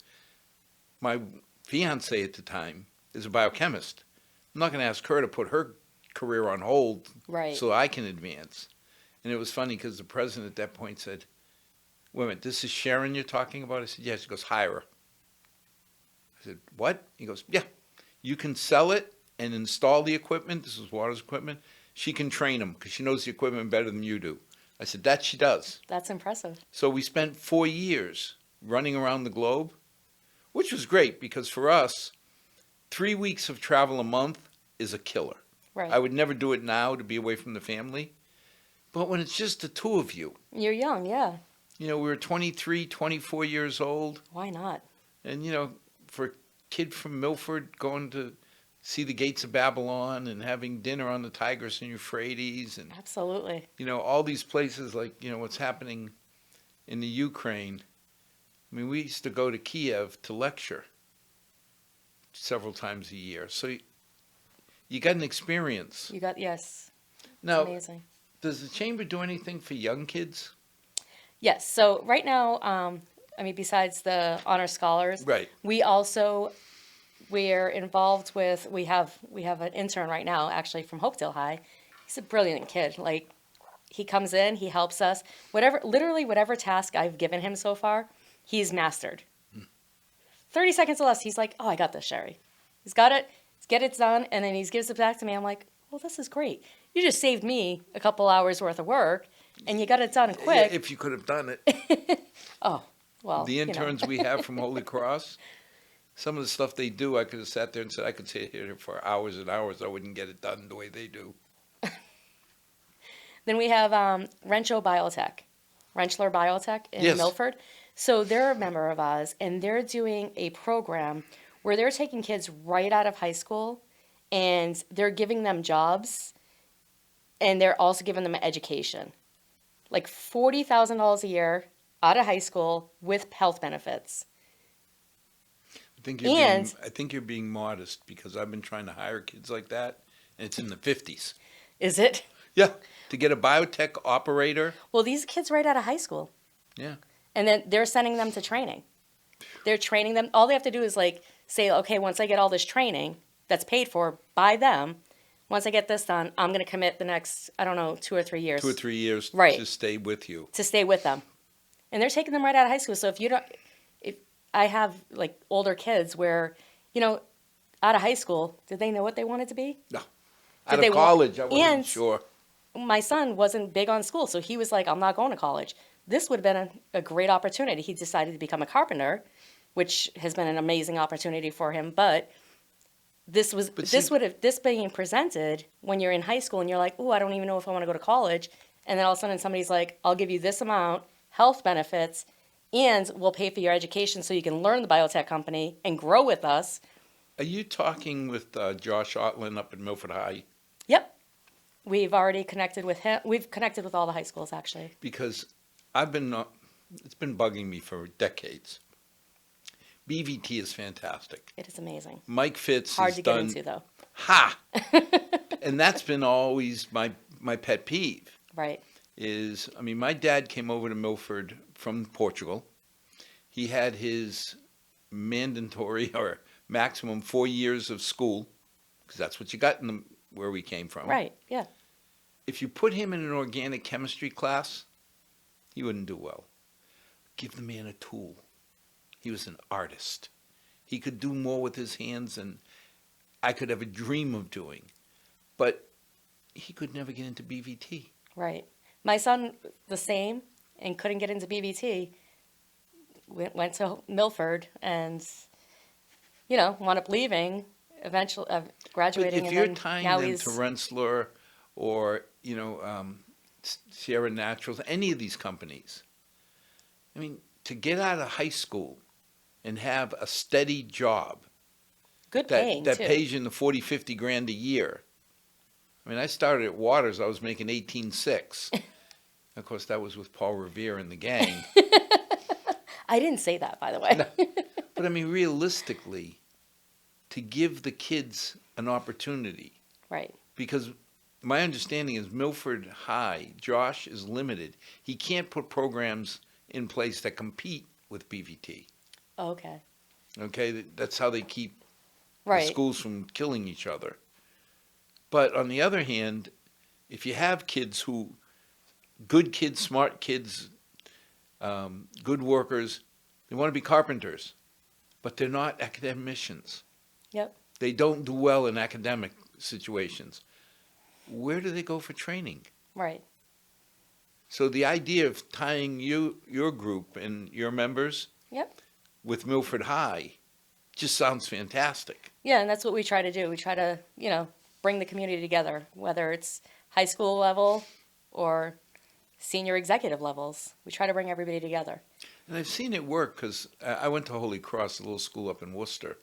my fiance at the time is a biochemist. I'm not going to ask her to put her career on hold Right. so I can advance. And it was funny because the president at that point said, wait a minute, this is Sharon you're talking about? I said, yes. He goes, hire her. I said, what? He goes, yeah. You can sell it and install the equipment. This is Waters equipment. She can train them because she knows the equipment better than you do. I said, that she does. That's impressive. So we spent 4 years running around the globe, which was great because for us, 3 weeks of travel a month is a killer. Right. I would never do it now to be away from the family. But when it's just the 2 of you, You're young, yeah. you know, we were 23, 24 years old. Why not? And, you know, for a kid from Milford going to see the gates of Babylon and having dinner on the Tigris and Euphrates and, Absolutely. you know, all these places like, you know, what's happening in the Ukraine. I mean, we used to go to Kiev to lecture several times a year. So you got an experience. You got, yes. Now, Amazing. does the chamber do anything for young kids? Yes. So right now, I mean, besides the honor scholars, Right. we're involved with, we have an intern right now, actually from Hopedale High. He's a brilliant kid. Like, he comes in, he helps us. Literally whatever task I've given him so far, he's mastered. 30 seconds or less, he's like, oh, I got this, Sherri. He's got it, get it done, and then he gives it back to me. I'm like, well, this is great. You just saved me a couple hours worth of work, and you got it done quick. Yeah, if you could have done it. Oh, well, The interns we have from Holy Cross, some of the stuff they do, I could have sat there and said, I could sit here for hours and hours. I wouldn't get it done the way they do. Then we have Rentschler Biotech in Yes. Milford. So they're a member of ours, and they're doing a program where they're taking kids right out of high school, and they're giving them jobs, and they're also giving them education. Like $40,000 a year out of high school with health benefits. I think you're being modest because I've been trying to hire kids like that, and it's in the 50s. Is it? Yeah, to get a biotech operator. Well, these kids right out of high school. Yeah. And then they're sending them to training. They're training them. All they have to do is like say, okay, once I get all this training that's paid for by them, once I get this done, I'm going to commit the next, I don't know, 2 or 3 years. 2 or 3 years Right. to stay with you. To stay with them. And they're taking them right out of high school. So if I have like older kids where, you know, out of high school, did they know what they wanted to be? No. Did Out they of wa- college, I wasn't and- sure. My son wasn't big on school, so he was like, I'm not going to college. This would have been a great opportunity. He decided to become a carpenter, which has been an amazing opportunity for him. But this being presented when you're in high school and you're like, oh, I don't even know if I want to go to college. And then all of a sudden somebody's like, I'll give you this amount, health benefits, and we'll pay for your education so you can learn the biotech company and grow with us. Are you talking with Josh Otlin up at Milford High? Yep. We've already connected with him. We've connected with all the high schools, actually. Because it's been bugging me for decades. BVT is fantastic. It is amazing. Mike Fitz Hard has to get done, into, though. ha! And that's been always my pet peeve Right. is, I mean, my dad came over to Milford from Portugal. He had his mandatory or maximum 4 years of school, because that's what you got where we came from. Right. Yeah. If you put him in an organic chemistry class, he wouldn't do well. Give the man a tool. He was an artist. He could do more with his hands than I could ever dream of doing. But he could never get into BVT. Right. My son, the same, and couldn't get into BVT. Went to Milford and, wound up leaving, eventually graduating. But if and you're then tying now them he's to Rensselaer or, Sierra Naturals, any of these companies, I mean, to get out of high school and have a steady job good paying, that too. pays you in the 40, 50 grand a year. I mean, I started at Waters, I was making 18.6. Of course, that was with Paul Revere and the gang. I didn't say that, by the way. No. But I mean, realistically, to give the kids an opportunity, Right. because my understanding is Milford High, Josh is limited. He can't put programs in place that compete with BVT. Okay. Okay, that's how they keep the Right. schools from killing each other. But on the other hand, if you have kids good kids, smart kids, good workers, they want to be carpenters, but they're not academicians. Yep. They don't do well in academic situations. Where do they go for training? Right. So the idea of tying your group and your members Yep. with Milford High just sounds fantastic. Yeah, and that's what we try to do. We try to, bring the community together, whether it's high school level or senior executive levels. We try to bring everybody together. And I've seen it work because I went to Holy Cross, a little school up in Worcester,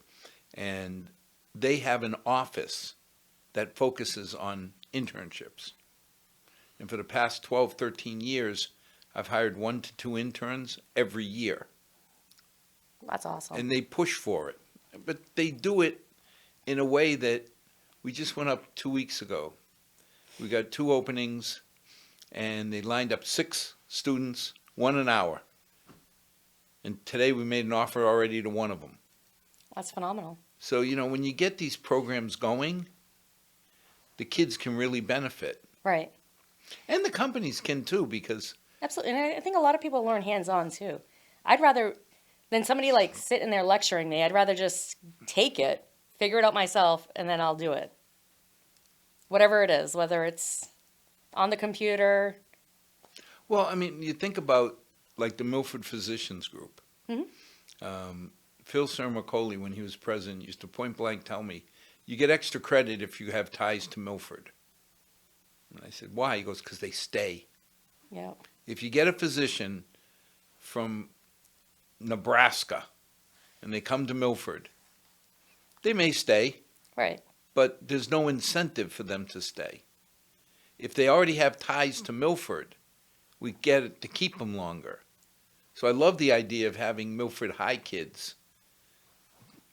and they have an office that focuses on internships. And for the past 12, 13 years, I've hired 1 to 2 interns every year. That's awesome. And they push for it. But they do it in a way that we just went up 2 weeks ago. We got 2 openings, and they lined up 6 students, 1 an hour. And today we made an offer already to one of them. That's phenomenal. So, when you get these programs going, the kids can really benefit. Right. And the companies can too, because Absolutely. And I think a lot of people learn hands-on too. I'd rather than somebody like sitting there lecturing me, I'd rather just take it, figure it out myself, and then I'll do it. Whatever it is, whether it's on the computer. well, I mean, you think about like the Milford Physicians Group. Mhm. Phil Sermacoli, when he was president, used to point blank tell me, you get extra credit if you have ties to Milford. And I said, why? He goes, because they stay. Yeah. If you get a physician from Nebraska and they come to Milford, they may stay, Right. but there's no incentive for them to stay. If they already have ties to Milford, we get it to keep them longer. So I love the idea of having Milford High kids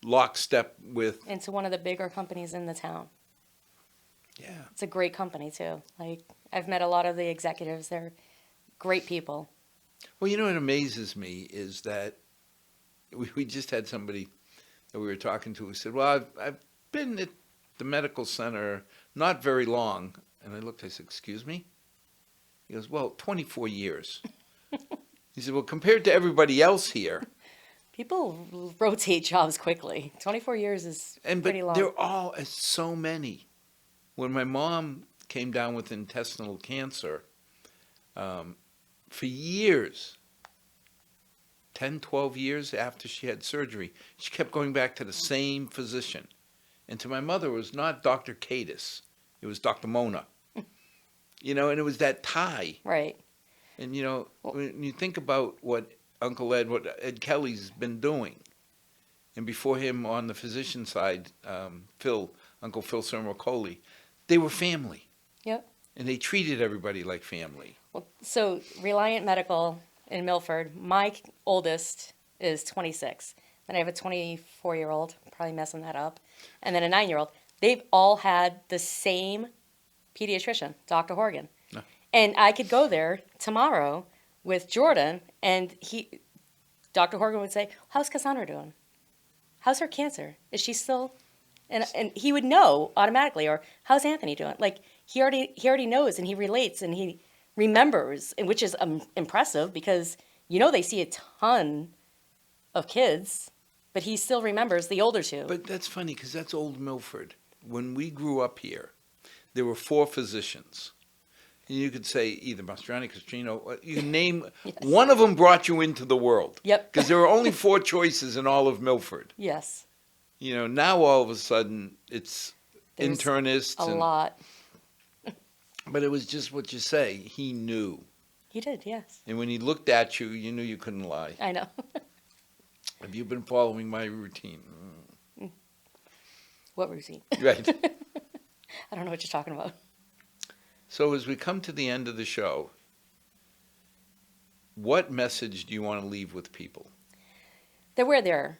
lockstep with, Into one of the bigger companies in the town. yeah. It's a great company too. Like I've met a lot of the executives. They're great people. Well, what amazes me is that we just had somebody that we were talking to who said, well, I've been at the medical center not very long. And I looked, I said, excuse me? He goes, well, 24 years. He said, well, compared to everybody else here, People rotate jobs quickly. 24 years is but pretty long. they're all so many. When my mom came down with intestinal cancer, for years, 10, 12 years after she had surgery, she kept going back to the same physician. And to my mother, it was not Dr. Cadis, it was Dr. Mona. And it was that tie. Right. And, when you think about what Ed Kelly's been doing, and before him on the physician side, Uncle Phil Sermacoli, they were family. Yep. And they treated everybody like family. Well, so Reliant Medical in Milford, my oldest is 26. Then I have a 24-year-old, probably messing that up, and then a 9-year-old. They've all had the same pediatrician, Dr. Horgan. No. And I could go there tomorrow with Jordan, and Dr. Horgan would say, "How's Cassandra doing? How's her cancer? Is she still?" And he would know automatically. Or how's Anthony doing? Like he already knows, and he relates, and he remembers, and which is impressive because they see a ton of kids, but he still remembers the older two. But that's funny because that's old Milford. When we grew up here, there were 4 physicians. And you could say either Mastriani, Castrino, you can name, Yes. one of them brought you into the world. Yep. Because there were only 4 choices in all of Milford. Yes, Now all of a sudden it's There's internists. a lot. But it was just what you say. He knew. He did, yes. And when he looked at you, you knew you couldn't lie. I know. Have you been following my routine? What routine? Right. I don't know what you're talking about. So as we come to the end of the show, what message do you want to leave with people? That we're there.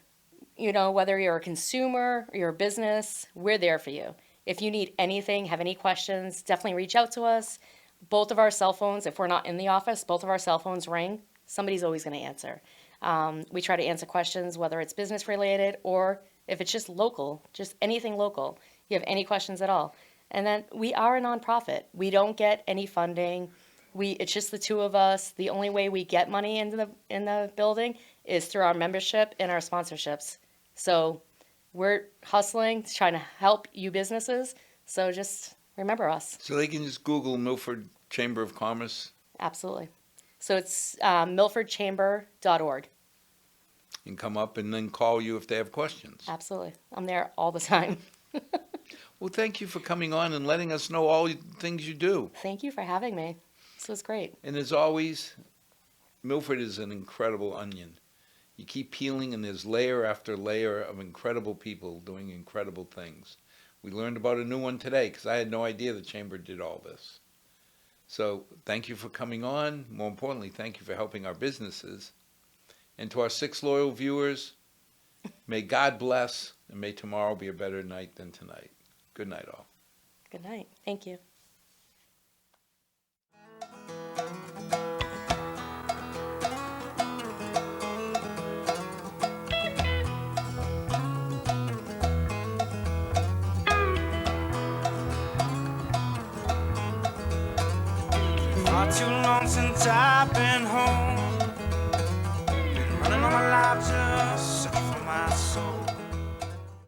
Whether you're a consumer or you're a business, we're there for you. If you need anything, have any questions, definitely reach out to us. Both of our cell phones, if we're not in the office, both of our cell phones ring. Somebody's always going to answer. We try to answer questions, whether it's business related or if it's just local, just anything local. You have any questions at all. And then we are a nonprofit. We don't get any funding. It's just the 2 of us. The only way we get money in the building is through our membership and our sponsorships. So we're hustling, trying to help you businesses. So just remember us. So they can just Google Milford Chamber of Commerce Absolutely. So it's milfordchamber.org. and come up and then call you if they have questions. Absolutely. I'm there all the time. Well, thank you for coming on and letting us know all the things you do. Thank you for having me. This was great. And as always, Milford is an incredible onion. You keep peeling and there's layer after layer of incredible people doing incredible things. We learned about a new one today because I had no idea the Chamber did all this. So thank you for coming on. More importantly, thank you for helping our businesses. And to our 6 loyal viewers, may God bless and may tomorrow be a better night than tonight. Good night, all. Good night. Thank you. Not too long since I've been home. Been running all my life just searching for my soul.